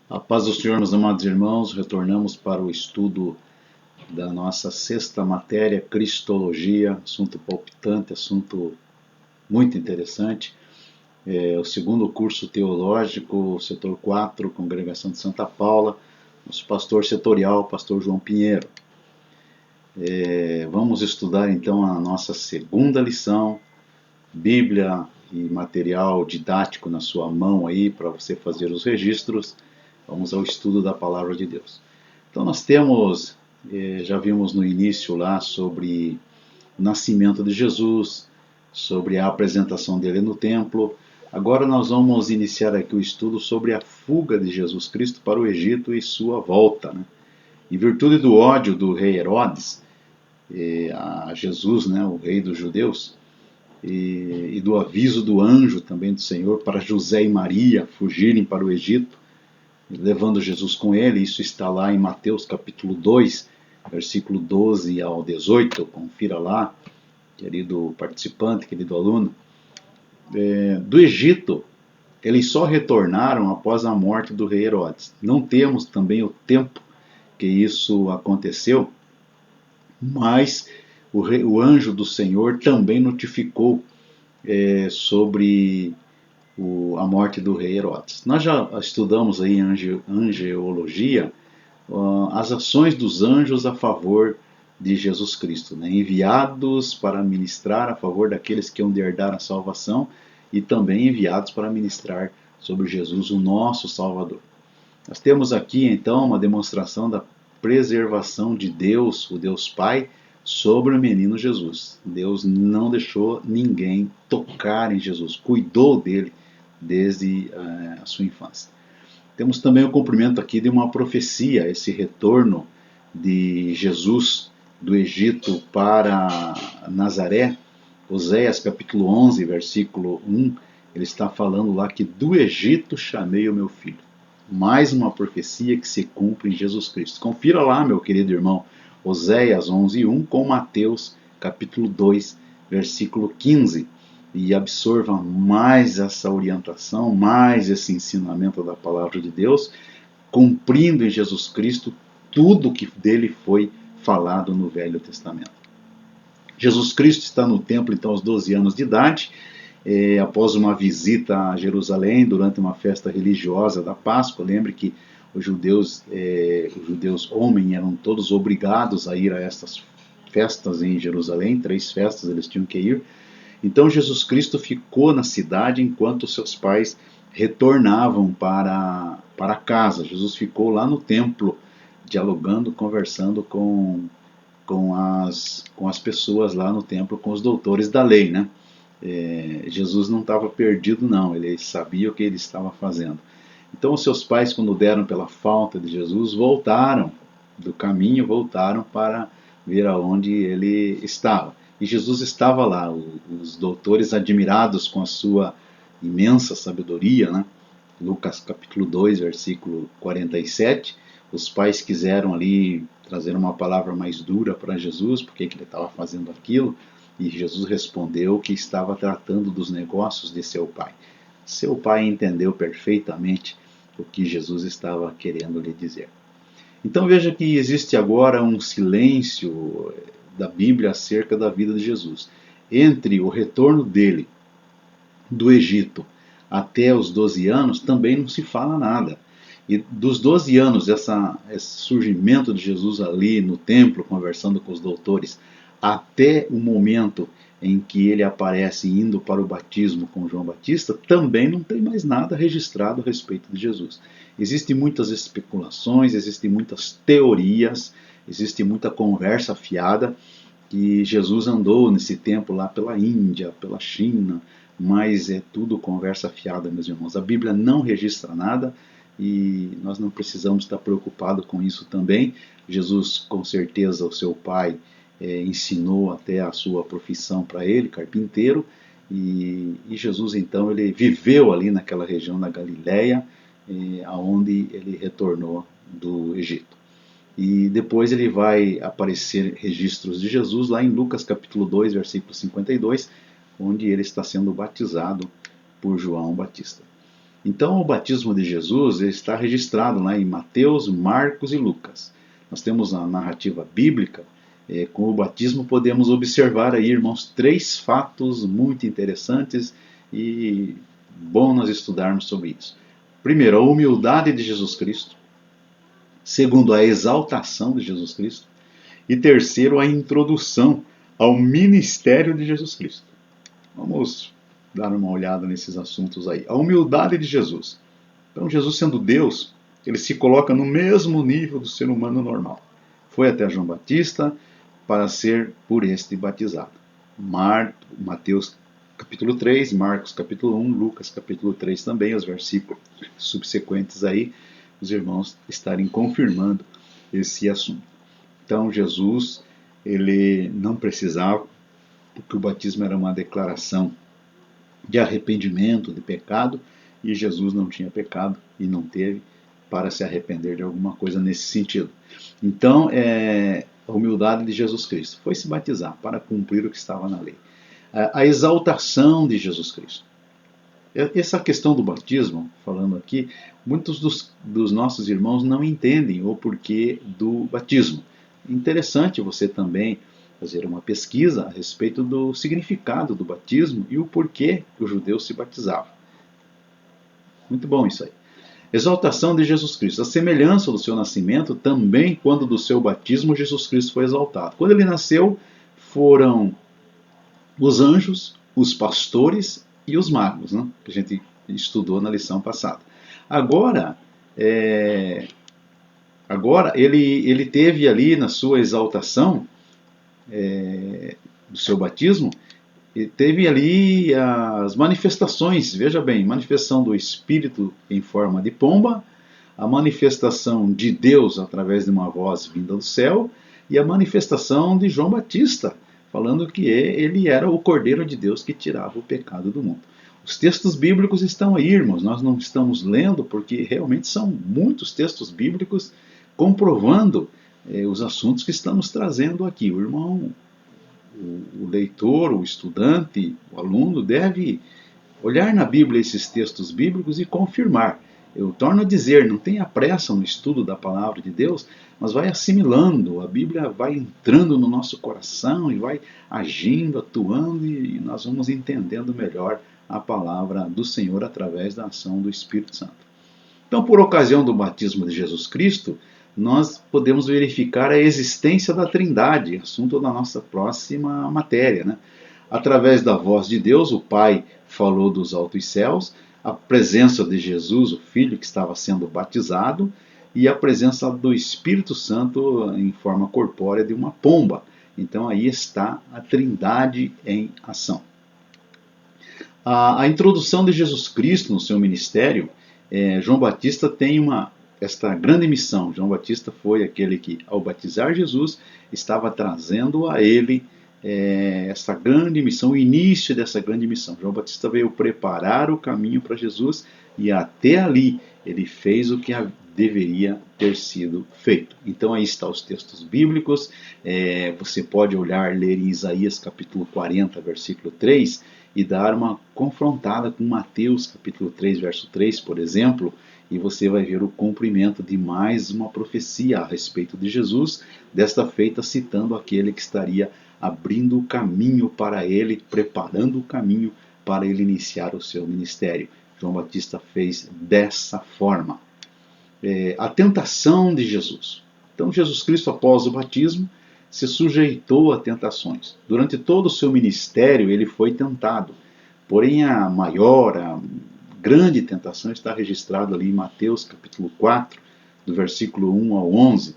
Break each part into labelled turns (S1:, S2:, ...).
S1: A paz do Senhor, meus amados irmãos, retornamos para o estudo da nossa sexta matéria, Cristologia, assunto palpitante, assunto muito interessante. É o segundo curso teológico, setor 4, Congregação de Santa Paula, nosso pastor setorial, pastor João Pinheiro. Vamos estudar então a nossa segunda lição, Bíblia e material didático na sua mão aí para você fazer os registros. Vamos ao estudo da Palavra de Deus. Então nós temos, já vimos no início lá sobre o nascimento de Jesus, sobre a apresentação dele no templo. Agora nós vamos iniciar aqui o estudo sobre a fuga de Jesus Cristo para o Egito e sua volta, né? Em virtude do ódio do rei Herodes a Jesus, né, o rei dos judeus, e do aviso do anjo também do Senhor para José e Maria fugirem para o Egito, levando Jesus com ele. Isso está lá em Mateus capítulo 2, versículo 12 ao 18, confira lá, querido participante, querido aluno. Do Egito, eles só retornaram após a morte do rei Herodes. Não temos também o tempo que isso aconteceu, mas o anjo do Senhor também notificou sobre a morte do rei Herodes. Nós já estudamos aí em angeologia as ações dos anjos a favor de Jesus Cristo, né? Enviados para ministrar a favor daqueles que hão de herdar a salvação e também enviados para ministrar sobre Jesus, o nosso Salvador. Nós temos aqui então uma demonstração da preservação de Deus, o Deus Pai, sobre o menino Jesus. Deus não deixou ninguém tocar em Jesus, cuidou dele desde a sua infância. Temos também o cumprimento aqui de uma profecia, esse retorno de Jesus do Egito para Nazaré. Oséias capítulo 11, versículo 1, ele está falando lá que do Egito chamei o meu filho. Mais uma profecia que se cumpre em Jesus Cristo. Confira lá, meu querido irmão, Oséias 11:1 com Mateus capítulo 2, versículo 15. E absorva mais essa orientação, mais esse ensinamento da palavra de Deus, cumprindo em Jesus Cristo tudo que dele foi falado no Velho Testamento. Jesus Cristo está no templo então aos 12 anos de idade, após uma visita a Jerusalém durante uma festa religiosa da Páscoa. Lembre que os judeus homens eram todos obrigados a ir a estas festas em Jerusalém, 3 festas eles tinham que ir. Então Jesus Cristo ficou na cidade enquanto seus pais retornavam para casa. Jesus ficou lá no templo, dialogando, conversando com as pessoas lá no templo, com os doutores da lei, né? Jesus não estava perdido não, ele sabia o que ele estava fazendo. Então os seus pais, quando deram pela falta de Jesus, voltaram do caminho, voltaram para ver aonde ele estava. E Jesus estava lá, os doutores admirados com a sua imensa sabedoria, né? Lucas capítulo 2, versículo 47, os pais quiseram ali trazer uma palavra mais dura para Jesus, porque ele estava fazendo aquilo, e Jesus respondeu que estava tratando dos negócios de seu pai. Seu pai entendeu perfeitamente o que Jesus estava querendo lhe dizer. Então veja que existe agora um silêncio da Bíblia acerca da vida de Jesus. Entre o retorno dele do Egito até os 12 anos, também não se fala nada. E dos 12 anos, esse surgimento de Jesus ali no templo, conversando com os doutores, até o momento em que ele aparece indo para o batismo com João Batista, também não tem mais nada registrado a respeito de Jesus. Existem muitas especulações, existem muitas teorias, existe muita conversa fiada, que Jesus andou nesse tempo lá pela Índia, pela China, mas é tudo conversa fiada, meus irmãos. A Bíblia não registra nada e nós não precisamos estar preocupados com isso também. Jesus, com certeza, o seu pai ensinou até a sua profissão para ele, carpinteiro, e Jesus então ele viveu ali naquela região da Galileia, aonde ele retornou do Egito. E depois ele vai aparecer registros de Jesus lá em Lucas capítulo 2, versículo 52, onde ele está sendo batizado por João Batista. Então, o batismo de Jesus está registrado lá em Mateus, Marcos e Lucas. Nós temos a narrativa bíblica. Com o batismo podemos observar aí, irmãos, 3 fatos muito interessantes e bom nós estudarmos sobre isso. Primeiro, a humildade de Jesus Cristo. Segundo, a exaltação de Jesus Cristo. E terceiro, a introdução ao ministério de Jesus Cristo. Vamos dar uma olhada nesses assuntos aí. A humildade de Jesus. Então, Jesus sendo Deus, ele se coloca no mesmo nível do ser humano normal. Foi até João Batista para ser por este batizado. Mateus capítulo 3, Marcos capítulo 1, Lucas capítulo 3 também, os versículos subsequentes aí, os irmãos estarem confirmando esse assunto. Então, Jesus, ele não precisava, porque o batismo era uma declaração de arrependimento, de pecado, e Jesus não tinha pecado e não teve para se arrepender de alguma coisa nesse sentido. Então, a humildade de Jesus Cristo foi se batizar para cumprir o que estava na lei. A exaltação de Jesus Cristo. Essa questão do batismo, falando aqui, muitos dos nossos irmãos não entendem o porquê do batismo. Interessante você também fazer uma pesquisa a respeito do significado do batismo e o porquê que os judeus se batizavam. Muito bom isso aí. Exaltação de Jesus Cristo. A semelhança do seu nascimento, também quando do seu batismo Jesus Cristo foi exaltado. Quando ele nasceu, foram os anjos, os pastores e os magos, né? Que a gente estudou na lição passada. Agora ele teve ali na sua exaltação, do seu batismo, teve ali as manifestações, veja bem, manifestação do Espírito em forma de pomba, a manifestação de Deus através de uma voz vinda do céu e a manifestação de João Batista, falando que ele era o Cordeiro de Deus que tirava o pecado do mundo. Os textos bíblicos estão aí, irmãos, nós não estamos lendo porque realmente são muitos textos bíblicos comprovando os assuntos que estamos trazendo aqui. O irmão, o leitor, o estudante, o aluno deve olhar na Bíblia esses textos bíblicos e confirmar. Eu torno a dizer, não tenha pressa no estudo da palavra de Deus, mas vai assimilando, a Bíblia vai entrando no nosso coração e vai agindo, atuando e nós vamos entendendo melhor a palavra do Senhor através da ação do Espírito Santo. Então, por ocasião do batismo de Jesus Cristo, nós podemos verificar a existência da Trindade, assunto da nossa próxima matéria, né? Através da voz de Deus, o Pai falou dos altos céus, a presença de Jesus, o Filho que estava sendo batizado, e a presença do Espírito Santo em forma corpórea de uma pomba. Então aí está a Trindade em ação. A introdução de Jesus Cristo no seu ministério, João Batista tem esta grande missão. João Batista foi aquele que, ao batizar Jesus, estava trazendo a ele essa grande missão, o início dessa grande missão. João Batista veio preparar o caminho para Jesus e até ali ele fez o que deveria ter sido feito. Então aí estão os textos bíblicos, você pode olhar, ler em Isaías capítulo 40, versículo 3, e dar uma confrontada com Mateus capítulo 3, verso 3, por exemplo, e você vai ver o cumprimento de mais uma profecia a respeito de Jesus, desta feita citando aquele que estaria abrindo o caminho para ele, preparando o caminho para ele iniciar o seu ministério. João Batista fez dessa forma. A tentação de Jesus. Então Jesus Cristo, após o batismo, se sujeitou a tentações. Durante todo o seu ministério ele foi tentado. Porém a maior, a grande tentação está registrada ali em Mateus capítulo 4, do versículo 1 ao 11,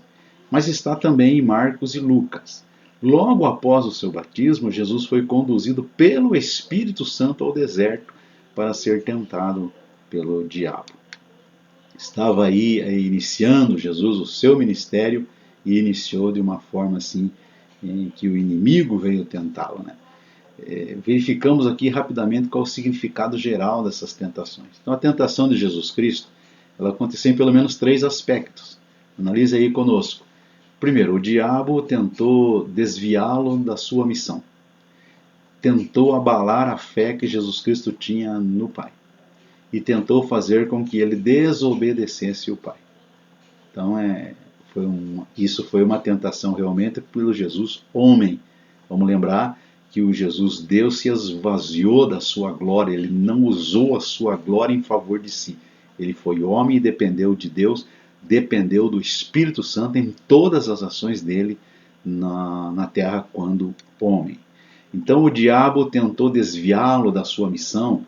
S1: mas está também em Marcos e Lucas. Logo após o seu batismo, Jesus foi conduzido pelo Espírito Santo ao deserto para ser tentado pelo diabo. Estava aí iniciando Jesus o seu ministério e iniciou de uma forma assim em que o inimigo veio tentá-lo, né? Verificamos aqui rapidamente qual o significado geral dessas tentações. Então a tentação de Jesus Cristo, ela aconteceu em pelo menos 3 aspectos. Analise aí conosco. Primeiro, o diabo tentou desviá-lo da sua missão. Tentou abalar a fé que Jesus Cristo tinha no Pai. e tentou fazer com que ele desobedecesse o Pai. Então isso foi uma tentação realmente pelo Jesus homem. Vamos lembrar que o Jesus Deus se esvaziou da sua glória, ele não usou a sua glória em favor de si. Ele foi homem e dependeu de Deus, dependeu do Espírito Santo em todas as ações dele na terra quando homem. Então o diabo tentou desviá-lo da sua missão,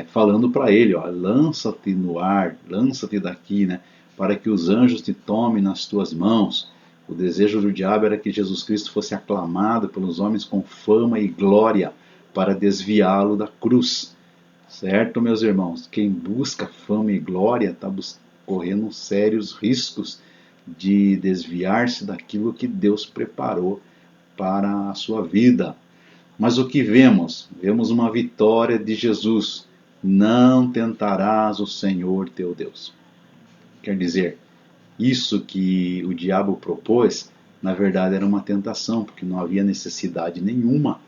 S1: falando para ele, lança-te no ar, lança-te daqui, né, para que os anjos te tomem nas tuas mãos. O desejo do diabo era que Jesus Cristo fosse aclamado pelos homens com fama e glória para desviá-lo da cruz. Certo, meus irmãos? Quem busca fama e glória está correndo sérios riscos de desviar-se daquilo que Deus preparou para a sua vida. Mas o que vemos? Vemos uma vitória de Jesus. Não tentarás o Senhor teu Deus. Quer dizer, isso que o diabo propôs, na verdade era uma tentação, porque não havia necessidade nenhuma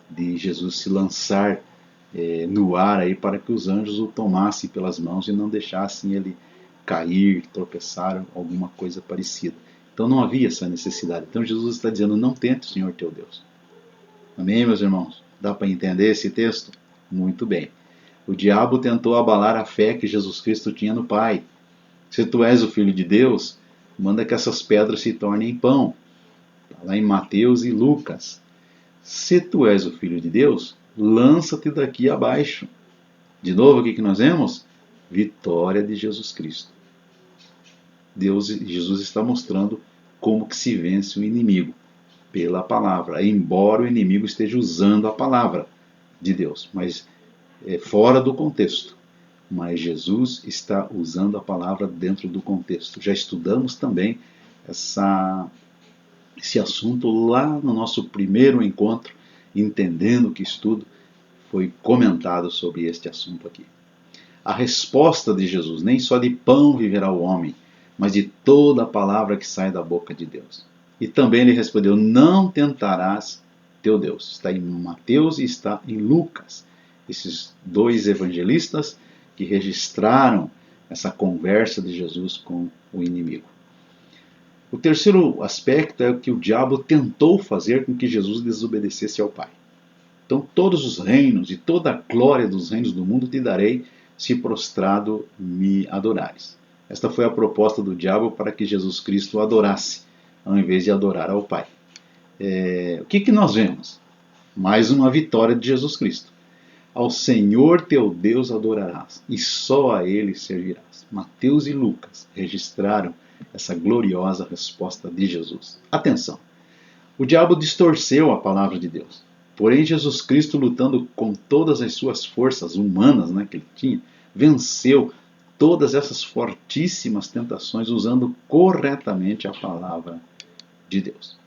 S1: de Jesus se lançar no ar aí para que os anjos o tomassem pelas mãos e não deixassem ele cair, tropeçar, alguma coisa parecida. Então não havia essa necessidade. Então Jesus está dizendo, não tente o Senhor teu Deus. Amém, meus irmãos? Dá para entender esse texto? Muito bem. O diabo tentou abalar a fé que Jesus Cristo tinha no Pai. Se tu és o Filho de Deus, manda que essas pedras se tornem pão. Está lá em Mateus e Lucas. Se tu és o Filho de Deus, lança-te daqui abaixo. De novo, o que nós vemos? Vitória de Jesus Cristo. Jesus está mostrando como que se vence o inimigo. Pela palavra, embora o inimigo esteja usando a palavra de Deus, mas fora do contexto. Mas Jesus está usando a palavra dentro do contexto. Já estudamos também esse assunto lá no nosso primeiro encontro, entendendo que estudo, foi comentado sobre este assunto aqui. A resposta de Jesus, nem só de pão viverá o homem, mas de toda a palavra que sai da boca de Deus. E também ele respondeu, não tentarás teu Deus. Está em Mateus e está em Lucas. Esses dois evangelistas que registraram essa conversa de Jesus com o inimigo. O terceiro aspecto é o que o diabo tentou fazer com que Jesus desobedecesse ao Pai. Então todos os reinos e toda a glória dos reinos do mundo te darei, se prostrado me adorares. Esta foi a proposta do diabo para que Jesus Cristo o adorasse, ao invés de adorar ao Pai. O que nós vemos? Mais uma vitória de Jesus Cristo. Ao Senhor teu Deus adorarás, e só a Ele servirás. Mateus e Lucas registraram essa gloriosa resposta de Jesus. Atenção! O diabo distorceu a palavra de Deus. Porém, Jesus Cristo, lutando com todas as suas forças humanas, que ele tinha, venceu todas essas fortíssimas tentações usando corretamente a palavra de Deus.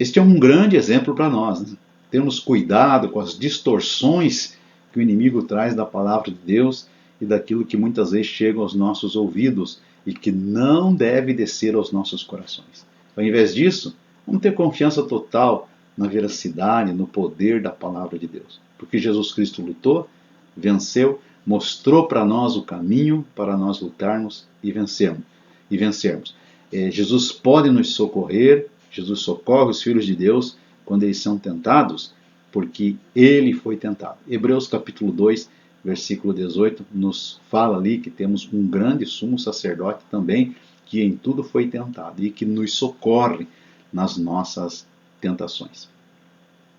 S1: Este é um grande exemplo para nós. Termos cuidado com as distorções que o inimigo traz da palavra de Deus e daquilo que muitas vezes chega aos nossos ouvidos e que não deve descer aos nossos corações. Ao invés disso, vamos ter confiança total na veracidade, no poder da palavra de Deus. Porque Jesus Cristo lutou, venceu, mostrou para nós o caminho para nós lutarmos e vencermos. Jesus pode nos socorrer, Jesus socorre os filhos de Deus quando eles são tentados, porque ele foi tentado. Hebreus capítulo 2, versículo 18, nos fala ali que temos um grande sumo sacerdote também, que em tudo foi tentado e que nos socorre nas nossas tentações.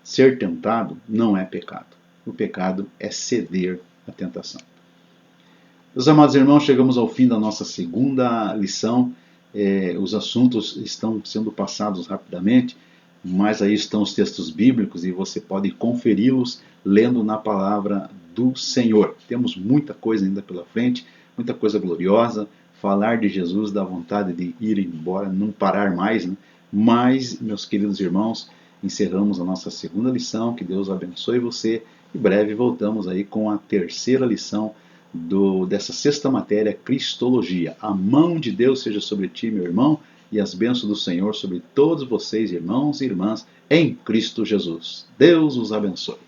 S1: Ser tentado não é pecado. O pecado é ceder à tentação. Meus amados irmãos, chegamos ao fim da nossa segunda lição. Os assuntos estão sendo passados rapidamente, mas aí estão os textos bíblicos e você pode conferi-los lendo na palavra do Senhor. Temos muita coisa ainda pela frente, muita coisa gloriosa. Falar de Jesus dá vontade de ir embora, não parar mais, Mas, meus queridos irmãos, encerramos a nossa segunda lição. Que Deus abençoe você. Em breve voltamos aí com a terceira lição dessa sexta matéria, Cristologia. A mão de Deus seja sobre ti, meu irmão, e as bênçãos do Senhor sobre todos vocês, irmãos e irmãs, em Cristo Jesus. Deus os abençoe.